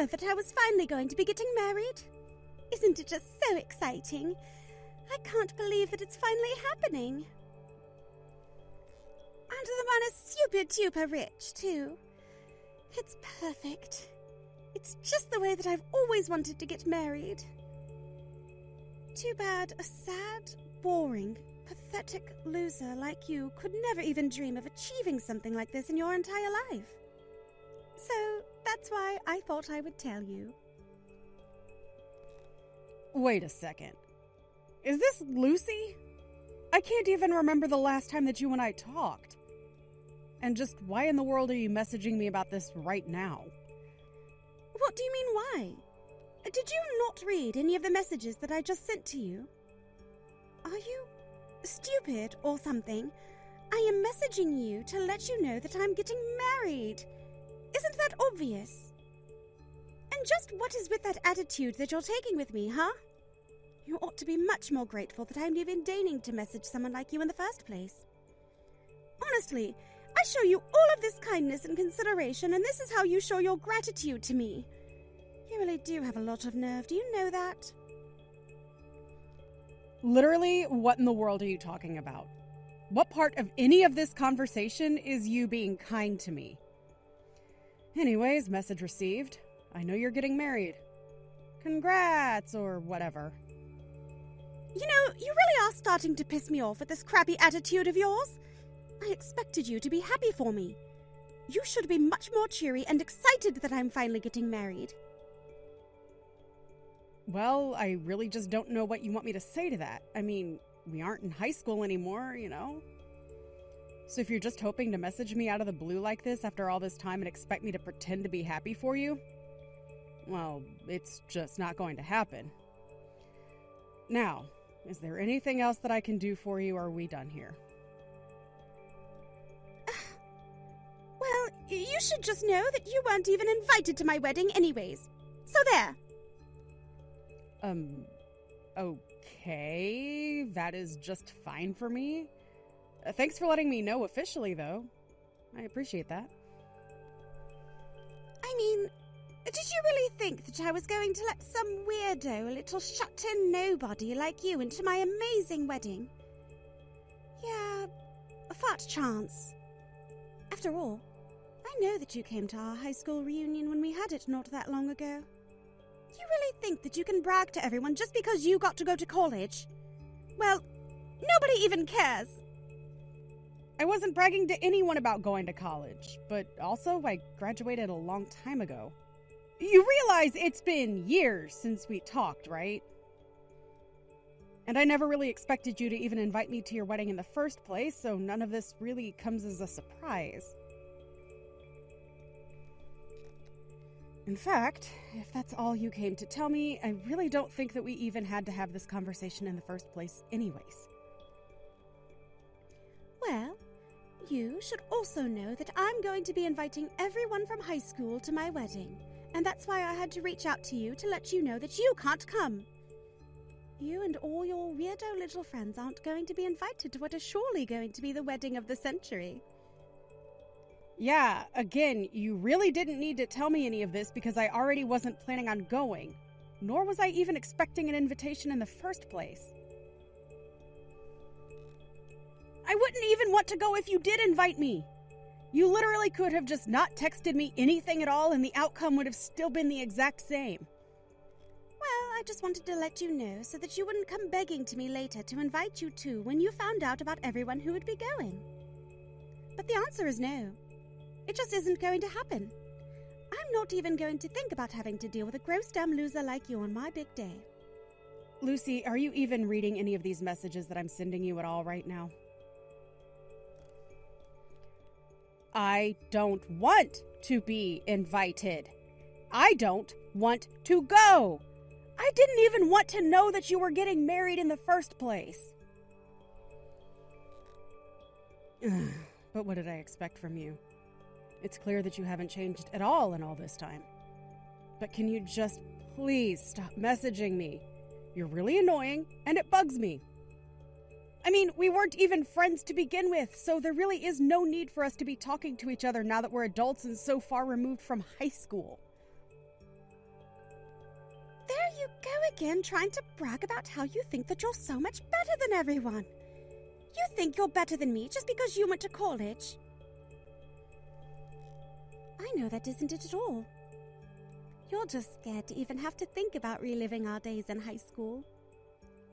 know that I was finally going to be getting married? Isn't it just so exciting? I can't believe that it's finally happening. And the man is super duper rich, too. It's perfect. It's just the way that I've always wanted to get married. Too bad a sad, boring, pathetic loser like you could never even dream of achieving something like this in your entire life. So that's why I thought I would tell you. Wait a second. Is this Lucy? I can't even remember the last time that you and I talked. And just why in the world are you messaging me about this right now? What do you mean, why? Did you not read any of the messages that I just sent to you? Are you stupid or something? I am messaging you to let you know that I'm getting married. Isn't that obvious? And just what is with that attitude that you're taking with me, huh? You ought to be much more grateful that I'm even deigning to message someone like you in the first place. Honestly, I show you all of this kindness and consideration, and this is how you show your gratitude to me. You really do have a lot of nerve, do you know that? Literally, what in the world are you talking about? What part of any of this conversation is you being kind to me? Anyways, message received. I know you're getting married. Congrats, or whatever. You know, you really are starting to piss me off with this crappy attitude of yours. I expected you to be happy for me. You should be much more cheery and excited that I'm finally getting married. Well, I really just don't know what you want me to say to that. I mean, we aren't in high school anymore, you know? So if you're just hoping to message me out of the blue like this after all this time and expect me to pretend to be happy for you, well, it's just not going to happen. Now, is there anything else that I can do for you, or are we done here? Well, you should just know that you weren't even invited to my wedding anyways. So there. Okay. That is just fine for me. Thanks for letting me know officially, though. I appreciate that. I mean, did you really think that I was going to let some weirdo, a little shut-in nobody like you into my amazing wedding? Yeah, a fat chance. After all, I know that you came to our high school reunion when we had it not that long ago. You really think that you can brag to everyone just because you got to go to college? Well, nobody even cares. I wasn't bragging to anyone about going to college, but also I graduated a long time ago. You realize it's been years since we talked, right? And I never really expected you to even invite me to your wedding in the first place, so none of this really comes as a surprise. In fact, if that's all you came to tell me, I really don't think that we even had to have this conversation in the first place anyways. Well, you should also know that I'm going to be inviting everyone from high school to my wedding, and that's why I had to reach out to you to let you know that you can't come. You and all your weirdo little friends aren't going to be invited to what is surely going to be the wedding of the century. Yeah, again, you really didn't need to tell me any of this because I already wasn't planning on going, nor was I even expecting an invitation in the first place. I wouldn't even want to go if you did invite me. You literally could have just not texted me anything at all and the outcome would have still been the exact same. Well, I just wanted to let you know so that you wouldn't come begging to me later to invite you too when you found out about everyone who would be going. But the answer is no. It just isn't going to happen. I'm not even going to think about having to deal with a gross dumb loser like you on my big day. Lucy, are you even reading any of these messages that I'm sending you at all right now? I don't want to be invited. I don't want to go. I didn't even want to know that you were getting married in the first place. But what did I expect from you? It's clear that you haven't changed at all in all this time. But can you just please stop messaging me? You're really annoying, and it bugs me. I mean, we weren't even friends to begin with, so there really is no need for us to be talking to each other now that we're adults and so far removed from high school. you go again, trying to brag about how you think that you're so much better than everyone. You think you're better than me just because you went to college? I know that isn't it at all. You're just scared to even have to think about reliving our days in high school.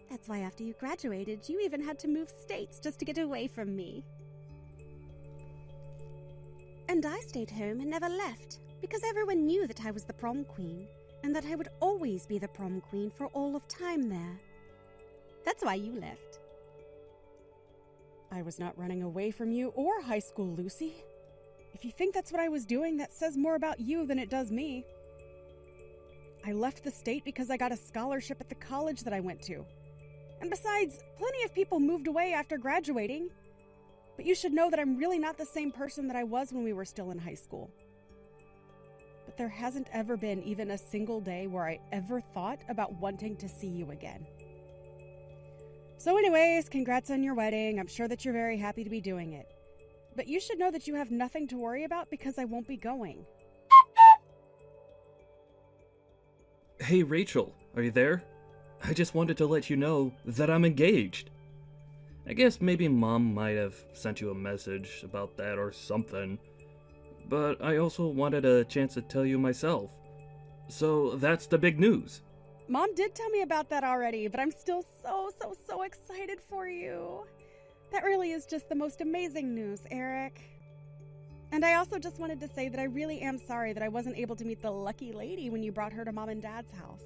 That's why after you graduated, you even had to move states just to get away from me. And I stayed home and never left, because everyone knew that I was the prom queen, and that I would always be the prom queen for all of time there. That's why you left. I was not running away from you or high school, Lucy. If you think that's what I was doing, that says more about you than it does me. I left the state because I got a scholarship at the college that I went to. And besides, plenty of people moved away after graduating. But you should know that I'm really not the same person that I was when we were still in high school. But there hasn't ever been even a single day where I ever thought about wanting to see you again. So anyways, congrats on your wedding. I'm sure that you're very happy to be doing it. But you should know that you have nothing to worry about because I won't be going. Hey Rachel, are you there? I just wanted to let you know that I'm engaged. I guess maybe Mom might have sent you a message about that or something. But I also wanted a chance to tell you myself. So that's the big news. Mom did tell me about that already, but I'm still so excited for you. That really is just the most amazing news, Eric. And I also just wanted to say that I really am sorry that I wasn't able to meet the lucky lady when you brought her to Mom and Dad's house.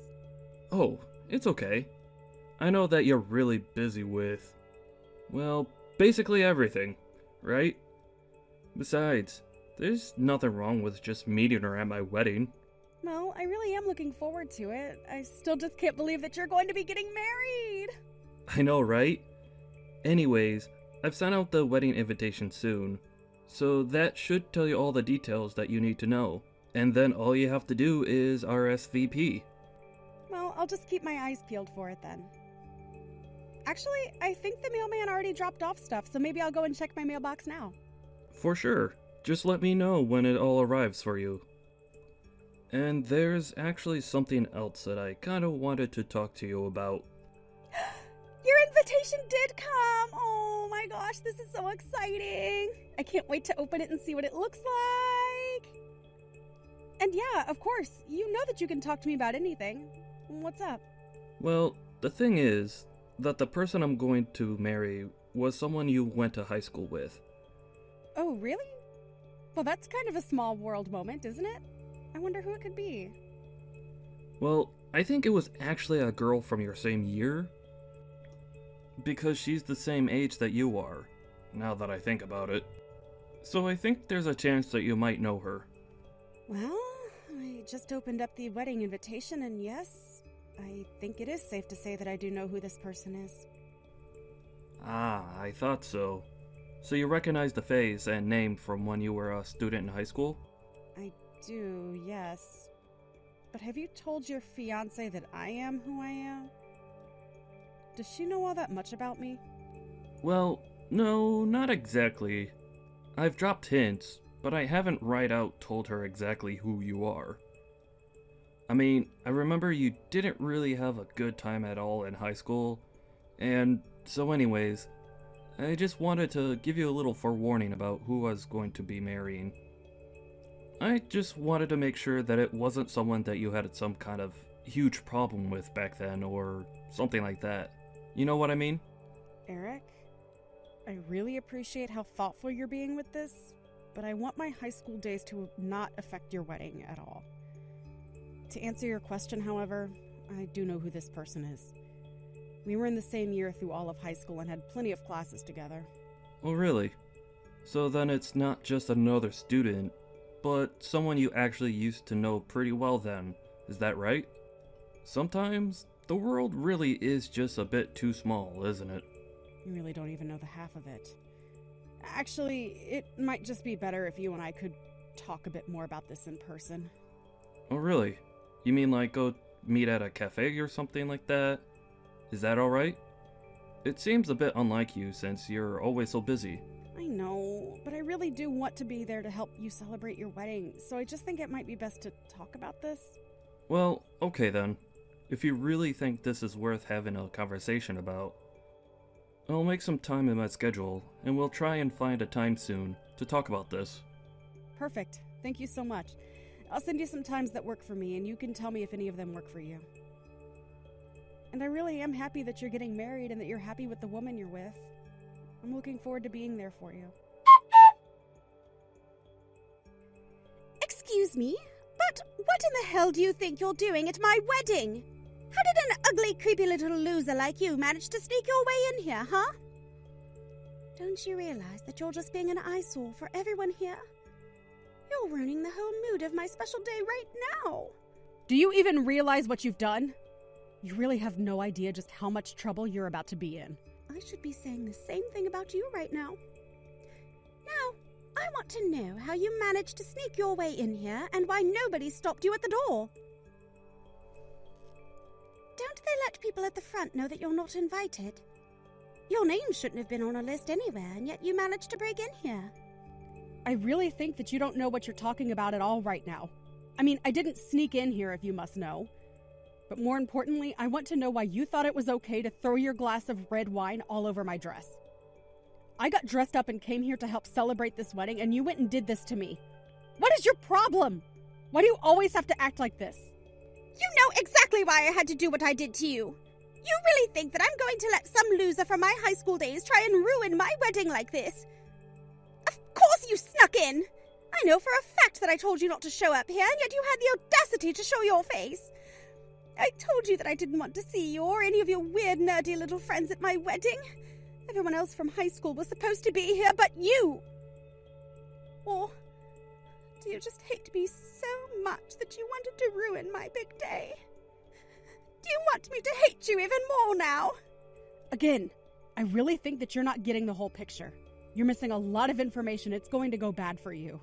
Oh, it's okay. I know that you're really busy with, well, basically everything, right? Besides, there's nothing wrong with just meeting her at my wedding. Well, I really am looking forward to it. I still just can't believe that you're going to be getting married. I know, right? Anyways, I've sent out the wedding invitation soon, so that should tell you all the details that you need to know. And then all you have to do is RSVP. Well, I'll just keep my eyes peeled for it then. Actually, I think the mailman already dropped off stuff, so maybe I'll go and check my mailbox now. For sure. Just let me know when it all arrives for you. And there's actually something else that I kind of wanted to talk to you about. Your invitation did come! Oh my gosh, this is so exciting! I can't wait to open it and see what it looks like! And yeah, of course, you know that you can talk to me about anything. What's up? Well, the thing is that the person I'm going to marry was someone you went to high school with. Oh, really? Well, that's kind of a small world moment, isn't it? I wonder who it could be. Well, I think it was actually a girl from your same year. Because she's the same age that you are, now that I think about it. So I think there's a chance that you might know her. Well, I just opened up the wedding invitation, and yes, I think it is safe to say that I do know who this person is. Ah, I thought so. So you recognize the face and name from when you were a student in high school? I do, yes. But have you told your fiancé that I am who I am? Does she know all that much about me? Well, no, not exactly. I've dropped hints, but I haven't right out told her exactly who you are. I mean, I remember you didn't really have a good time at all in high school, and so anyways, I just wanted to give you a little forewarning about who I was going to be marrying. I just wanted to make sure that it wasn't someone that you had some kind of huge problem with back then, or something like that. You know what I mean? Eric, I really appreciate how thoughtful you're being with this, but I want my high school days to not affect your wedding at all. To answer your question, however, I do know who this person is. We were in the same year through all of high school and had plenty of classes together. Oh, really? So then it's not just another student, but someone you actually used to know pretty well then, is that right? Sometimes the world really is just a bit too small, isn't it? You really don't even know the half of it. Actually, it might just be better if you and I could talk a bit more about this in person. Oh, really? You mean like go meet at a cafe or something like that? Is that alright? It seems a bit unlike you since you're always so busy. I know, but I really do want to be there to help you celebrate your wedding, so I just think it might be best to talk about this. Well, okay then. if you really think this is worth having a conversation about, I'll make some time in my schedule, and we'll try and find a time soon to talk about this. Perfect. Thank you so much. I'll send you some times that work for me, and you can tell me if any of them work for you. And I really am happy that you're getting married and that you're happy with the woman you're with. I'm looking forward to being there for you. Excuse me, but what in the hell do you think you're doing at my wedding? How did an ugly, creepy little loser like you manage to sneak your way in here, huh? Don't you realize that you're just being an eyesore for everyone here? You're ruining the whole mood of my special day right now. Do you even realize what you've done? You really have no idea just how much trouble you're about to be in. I should be saying the same thing about you right now. Now, I want to know how you managed to sneak your way in here and why nobody stopped you at the door. Don't they let people at the front know that you're not invited? Your name shouldn't have been on a list anywhere, and yet you managed to break in here. I really think that you don't know what you're talking about at all right now. I mean, I didn't sneak in here, if you must know. But more importantly, I want to know why you thought it was okay to throw your glass of red wine all over my dress. I got dressed up and came here to help celebrate this wedding, and you went and did this to me. What is your problem? Why do you always have to act like this? You know exactly why I had to do what I did to you. You really think that I'm going to let some loser from my high school days try and ruin my wedding like this? Of course you snuck in! I know for a fact that I told you not to show up here, and yet you had the audacity to show your face. I told you that I didn't want to see you or any of your weird, nerdy little friends at my wedding. Everyone else from high school was supposed to be here, but you! Or do you just hate me so much that you wanted to ruin my big day? Do you want me to hate you even more now? Again, I really think that you're not getting the whole picture. You're missing a lot of information. It's going to go bad for you.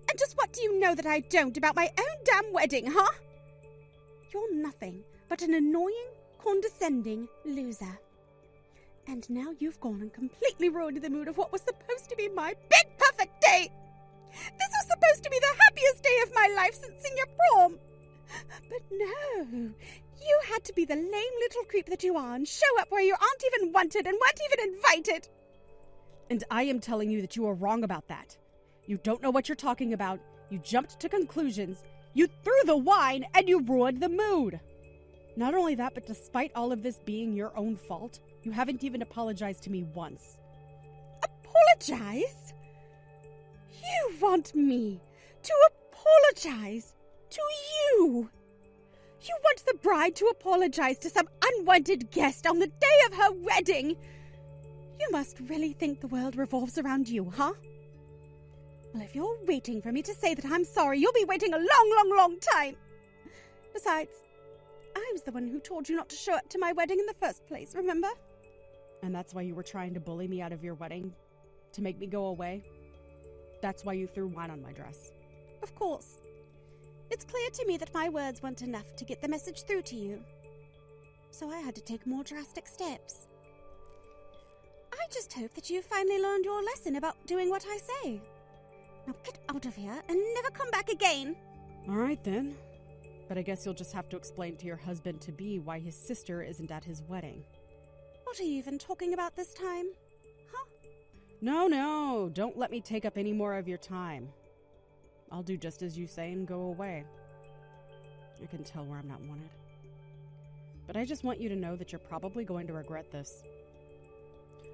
And just what do you know that I don't about my own damn wedding, huh? You're nothing but an annoying, condescending loser. And now you've gone and completely ruined the mood of what was supposed to be my big perfect day. This was supposed to be the happiest day of my life since senior prom. But no, you had to be the lame little creep that you are and show up where you aren't even wanted and weren't even invited. And I am telling you that you are wrong about that. You don't know what you're talking about. You jumped to conclusions. You threw the wine and you ruined the mood. Not only that, but despite all of this being your own fault, you haven't even apologized to me once. Apologize? You want me to apologize to you? You want the bride to apologize to some unwanted guest on the day of her wedding? You must really think the world revolves around you, huh? Well, if you're waiting for me to say that I'm sorry, you'll be waiting a long time. Besides, I was the one who told you not to show up to my wedding in the first place, remember? And that's why you were trying to bully me out of your wedding? To make me go away? That's why you threw wine on my dress? Of course. It's clear to me that my words weren't enough to get the message through to you. So I had to take more drastic steps. I just hope that you finally learned your lesson about doing what I say. Now get out of here and never come back again. All right then. But I guess you'll just have to explain to your husband-to-be why his sister isn't at his wedding. What are you even talking about this time? Huh? No, don't let me take up any more of your time. I'll do just as you say and go away. I can tell where I'm not wanted. But I just want you to know that you're probably going to regret this.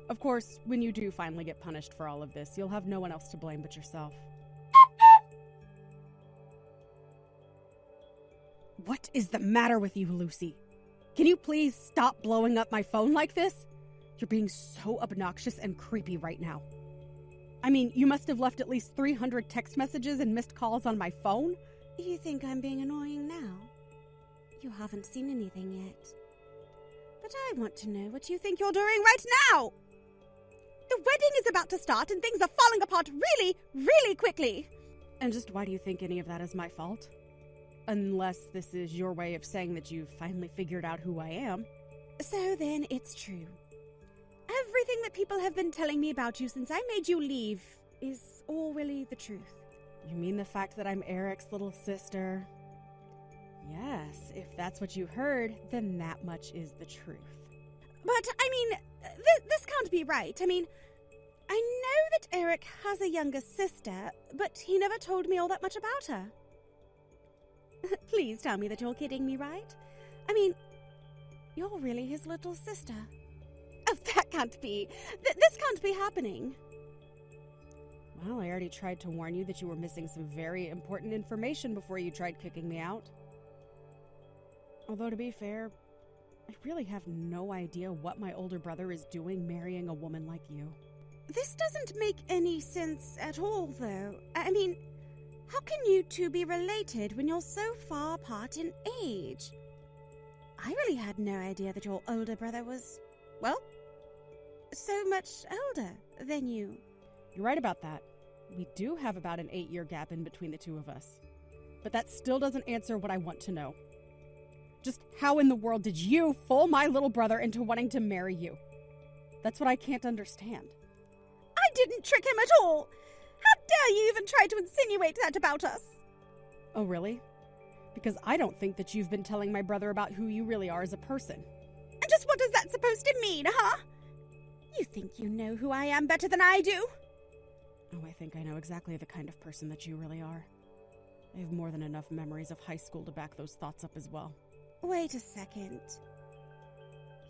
Of course, when you do finally get punished for all of this, you'll have no one else to blame but yourself. What is the matter with you, Lucy? Can you please stop blowing up my phone like this? You're being so obnoxious and creepy right now. I mean, you must have left at least 300 text messages and missed calls on my phone. You think I'm being annoying now? You haven't seen anything yet. But I want to know what you think you're doing right now! The wedding is about to start and things are falling apart really quickly. And just why do you think any of that is my fault? Unless this is your way of saying that you've finally figured out who I am. So then it's true. Everything that people have been telling me about you since I made you leave is all really the truth. You mean the fact that I'm Eric's little sister? Yes, if that's what you heard, then that much is the truth. But, I mean, this can't be right. I mean, I know that Eric has a younger sister, but he never told me all that much about her. Please tell me that you're kidding me, right? I mean, you're really his little sister. Oh, that can't be. This can't be happening. Well, I already tried to warn you that you were missing some very important information before you tried kicking me out. Although, to be fair, I really have no idea what my older brother is doing marrying a woman like you. This doesn't make any sense at all, though. I mean, how can you two be related when you're so far apart in age? I really had no idea that your older brother was, well, so much older than you. You're right about that. We do have about an 8-year gap in between the two of us. But that still doesn't answer what I want to know. Just how in the world did you fool my little brother into wanting to marry you? That's what I can't understand. I didn't trick him at all. How dare you even try to insinuate that about us? Oh, really? Because I don't think that you've been telling my brother about who you really are as a person. And just what is that supposed to mean, huh? You think you know who I am better than I do? Oh, I think I know exactly the kind of person that you really are. I have more than enough memories of high school to back those thoughts up as well. Wait a second.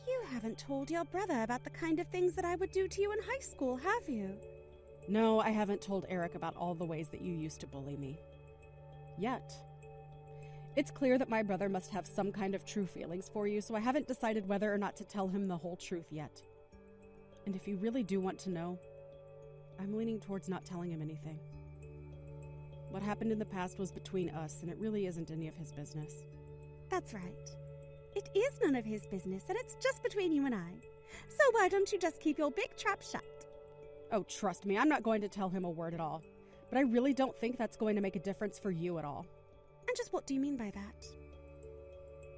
You haven't told your brother about the kind of things that I would do to you in high school, have you? No, I haven't told Eric about all the ways that you used to bully me. Yet. It's clear that my brother must have some kind of true feelings for you, so I haven't decided whether or not to tell him the whole truth yet. And if you really do want to know, I'm leaning towards not telling him anything. What happened in the past was between us, and it really isn't any of his business. That's right. It is none of his business, and it's just between you and I. So why don't you just keep your big trap shut? Oh, trust me, I'm not going to tell him a word at all. But I really don't think that's going to make a difference for you at all. And just what do you mean by that?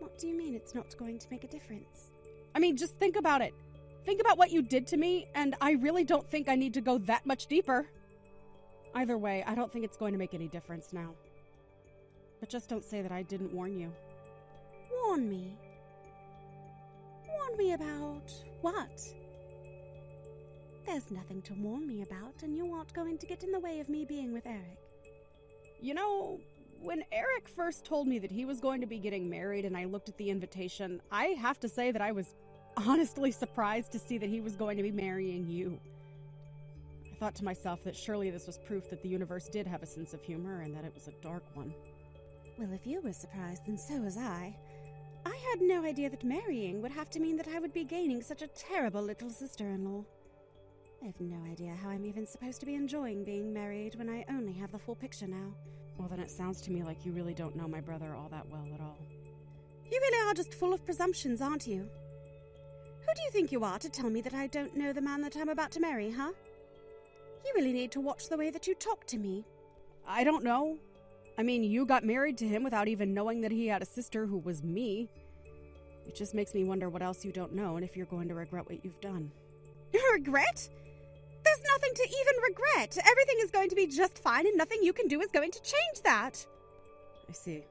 What do you mean it's not going to make a difference? I mean, just think about it. Think about what you did to me, and I really don't think I need to go that much deeper. Either way, I don't think it's going to make any difference now. But just don't say that I didn't warn you. Warn me? Warn me about what? There's nothing to warn me about, and you aren't going to get in the way of me being with Eric. You know, when Eric first told me that he was going to be getting married and I looked at the invitation, I have to say that I was honestly surprised to see that he was going to be marrying you. I thought to myself that surely this was proof that the universe did have a sense of humor and that it was a dark one. Well, if you were surprised, then so was I. I had no idea that marrying would have to mean that I would be gaining such a terrible little sister-in-law. I have no idea how I'm even supposed to be enjoying being married when I only have the full picture now. Well, then it sounds to me like you really don't know my brother all that well at all. You really are just full of presumptions, aren't you? Who do you think you are to tell me that I don't know the man that I'm about to marry, huh? You really need to watch the way that you talk to me. I don't know. I mean, you got married to him without even knowing that he had a sister who was me. It just makes me wonder what else you don't know and if you're going to regret what you've done. Regret? There's nothing to even regret. Everything is going to be just fine and nothing you can do is going to change that. I see.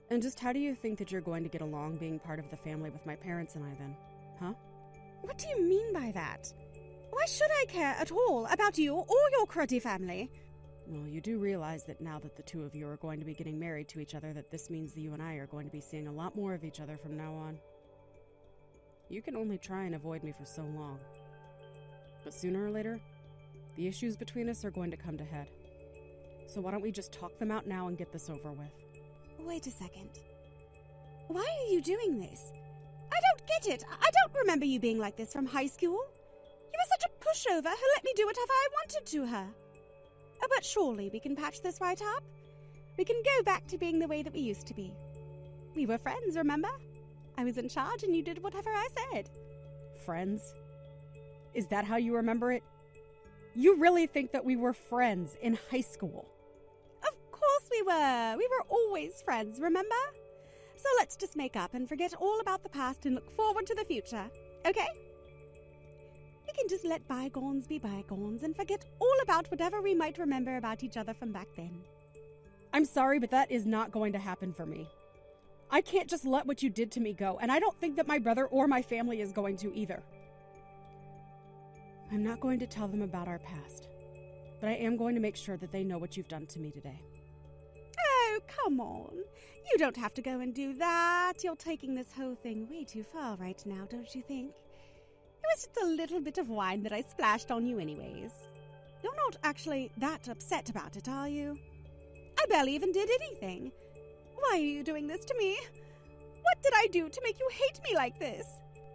And just how do you think that you're going to get along being part of the family with my parents and I then? Huh? What do you mean by that? Why should I care at all about you or your cruddy family? Well, you do realize that now that the two of you are going to be getting married to each other, that this means that you and I are going to be seeing a lot more of each other from now on. You can only try and avoid me for so long. But sooner or later, the issues between us are going to come to head. So why don't we just talk them out now and get this over with? Wait a second. Why are you doing this? I don't get it. I don't remember you being like this from high school. You were such a pushover who let me do whatever I wanted to her. Oh, but surely we can patch this right up. We can go back to being the way that we used to be. We were friends, remember? I was in charge and you did whatever I said. Friends? Is that how you remember it? You really think that we were friends in high school? Of course we were. We were always friends, remember? So let's just make up and forget all about the past and look forward to the future, okay? We can just let bygones be bygones and forget all about whatever we might remember about each other from back then. I'm sorry, but that is not going to happen for me. I can't just let what you did to me go, and I don't think that my brother or my family is going to either. I'm not going to tell them about our past, but I am going to make sure that they know what you've done to me today. Oh, come on. You don't have to go and do that. You're taking this whole thing way too far right now, don't you think? It was just a little bit of wine that I splashed on you anyways. You're not actually that upset about it, are you? I barely even did anything. Why are you doing this to me? What did I do to make you hate me like this?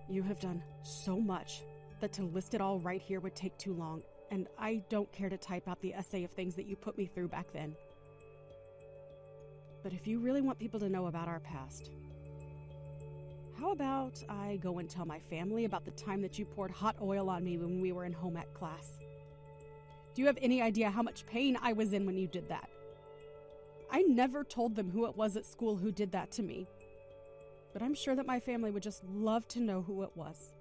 You have done so much that to list it all right here would take too long, and I don't care to type out the essay of things that you put me through back then. But if you really want people to know about our past, how about I go and tell my family about the time that you poured hot oil on me when we were in home ec class? Do you have any idea how much pain I was in when you did that? I never told them who it was at school who did that to me. But I'm sure that my family would just love to know who it was.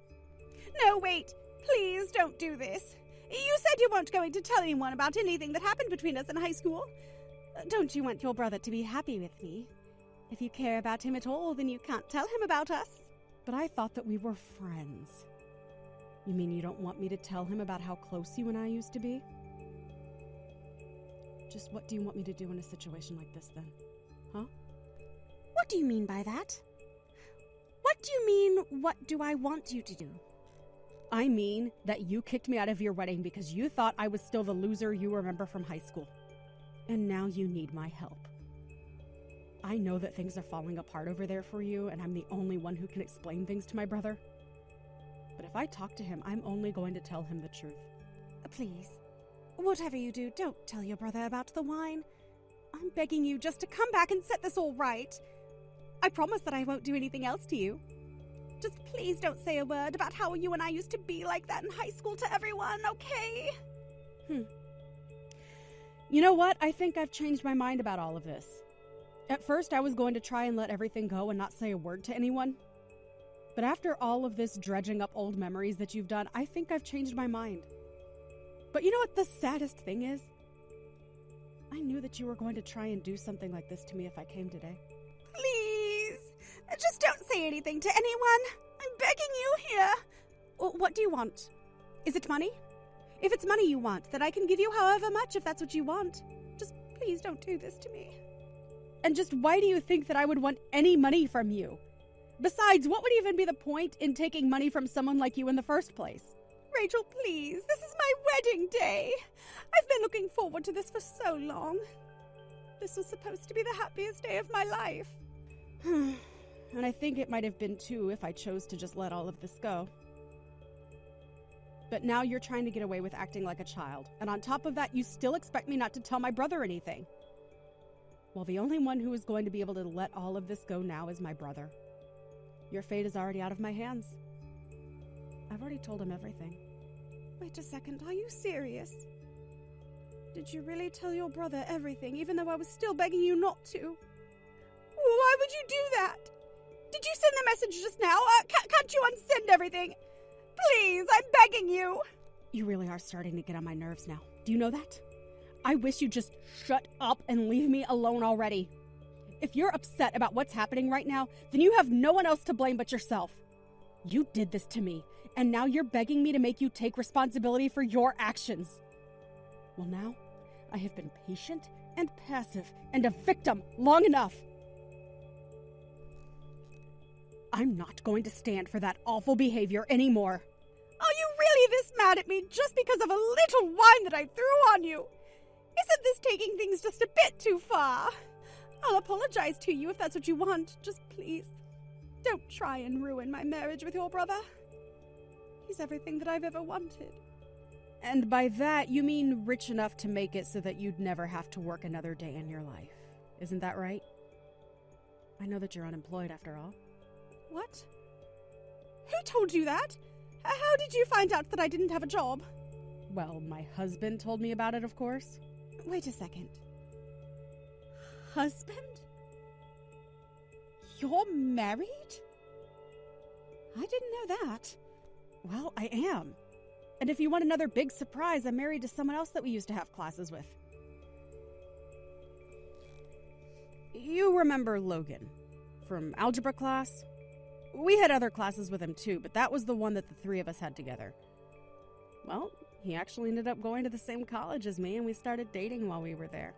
No, wait. Please don't do this. You said you weren't going to tell anyone about anything that happened between us in high school. Don't you want your brother to be happy with me? If you care about him at all, then you can't tell him about us. But I thought that we were friends. You mean you don't want me to tell him about how close you and I used to be? Just what do you want me to do in a situation like this then? Huh? What do you mean by that? What do you mean, what do I want you to do? I mean that you kicked me out of your wedding because you thought I was still the loser you remember from high school. And now you need my help. I know that things are falling apart over there for you, and I'm the only one who can explain things to my brother. But if I talk to him, I'm only going to tell him the truth. Please, whatever you do, don't tell your brother about the wine. I'm begging you just to come back and set this all right. I promise that I won't do anything else to you. Just please don't say a word about how you and I used to be like that in high school to everyone, okay? You know what? I think I've changed my mind about all of this. At first, I was going to try and let everything go and not say a word to anyone. But after all of this dredging up old memories that you've done, I think I've changed my mind. But you know what the saddest thing is? I knew that you were going to try and do something like this to me if I came today. Please, just don't say anything to anyone. I'm begging you here. What do you want? Is it money? If it's money you want, then I can give you however much if that's what you want. Just please don't do this to me. And just why do you think that I would want any money from you? Besides, what would even be the point in taking money from someone like you in the first place? Rachel, please, this is my wedding day. I've been looking forward to this for so long. This was supposed to be the happiest day of my life. And I think it might have been too if I chose to just let all of this go. But now you're trying to get away with acting like a child. And on top of that, you still expect me not to tell my brother anything. Well, the only one who is going to be able to let all of this go now is my brother. Your fate is already out of my hands. I've already told him everything. Wait a second, are you serious? Did you really tell your brother everything, even though I was still begging you not to? Why would you do that? Did you send the message just now? Can't you unsend everything? Please, I'm begging you. You really are starting to get on my nerves now. Do you know that? I wish you'd just shut up and leave me alone already. If you're upset about what's happening right now, then you have no one else to blame but yourself. You did this to me, and now you're begging me to make you take responsibility for your actions. Well, now, I have been patient and passive and a victim long enough. I'm not going to stand for that awful behavior anymore. Are you really this mad at me just because of a little wine that I threw on you? Isn't this taking things just a bit too far? I'll apologize to you if that's what you want. Just please, don't try and ruin my marriage with your brother. He's everything that I've ever wanted. And by that, you mean rich enough to make it so that you'd never have to work another day in your life. Isn't that right? I know that you're unemployed after all. What? Who told you that? How did you find out that I didn't have a job? Well, my husband told me about it, of course. Wait a second. Husband? You're married? I didn't know that. Well, I am. And if you want another big surprise, I'm married to someone else that we used to have classes with. You remember Logan from algebra class? We had other classes with him too, but that was the one that the three of us had together. Well, he actually ended up going to the same college as me, and we started dating while we were there.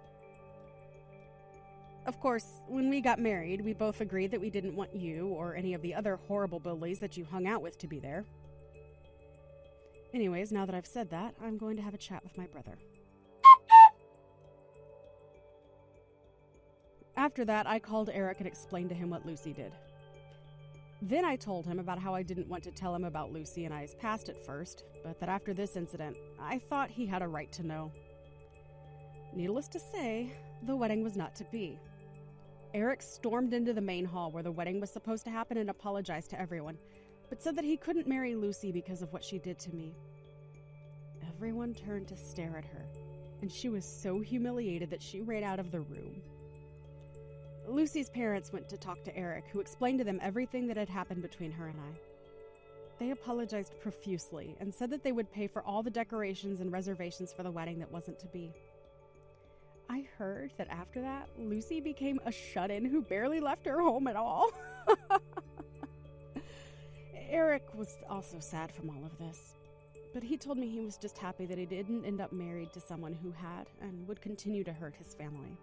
Of course, when we got married, we both agreed that we didn't want you or any of the other horrible bullies that you hung out with to be there. Anyways, now that I've said that, I'm going to have a chat with my brother. After that, I called Eric and explained to him what Lucy did. Then I told him about how I didn't want to tell him about Lucy and I's past at first, but that after this incident, I thought he had a right to know. Needless to say, the wedding was not to be. Eric stormed into the main hall where the wedding was supposed to happen and apologized to everyone, but said that he couldn't marry Lucy because of what she did to me. Everyone turned to stare at her, and she was so humiliated that she ran out of the room. Lucy's parents went to talk to Eric, who explained to them everything that had happened between her and I. They apologized profusely and said that they would pay for all the decorations and reservations for the wedding that wasn't to be. I heard that after that, Lucy became a shut-in who barely left her home at all. Eric was also sad from all of this, but he told me he was just happy that he didn't end up married to someone who had and would continue to hurt his family.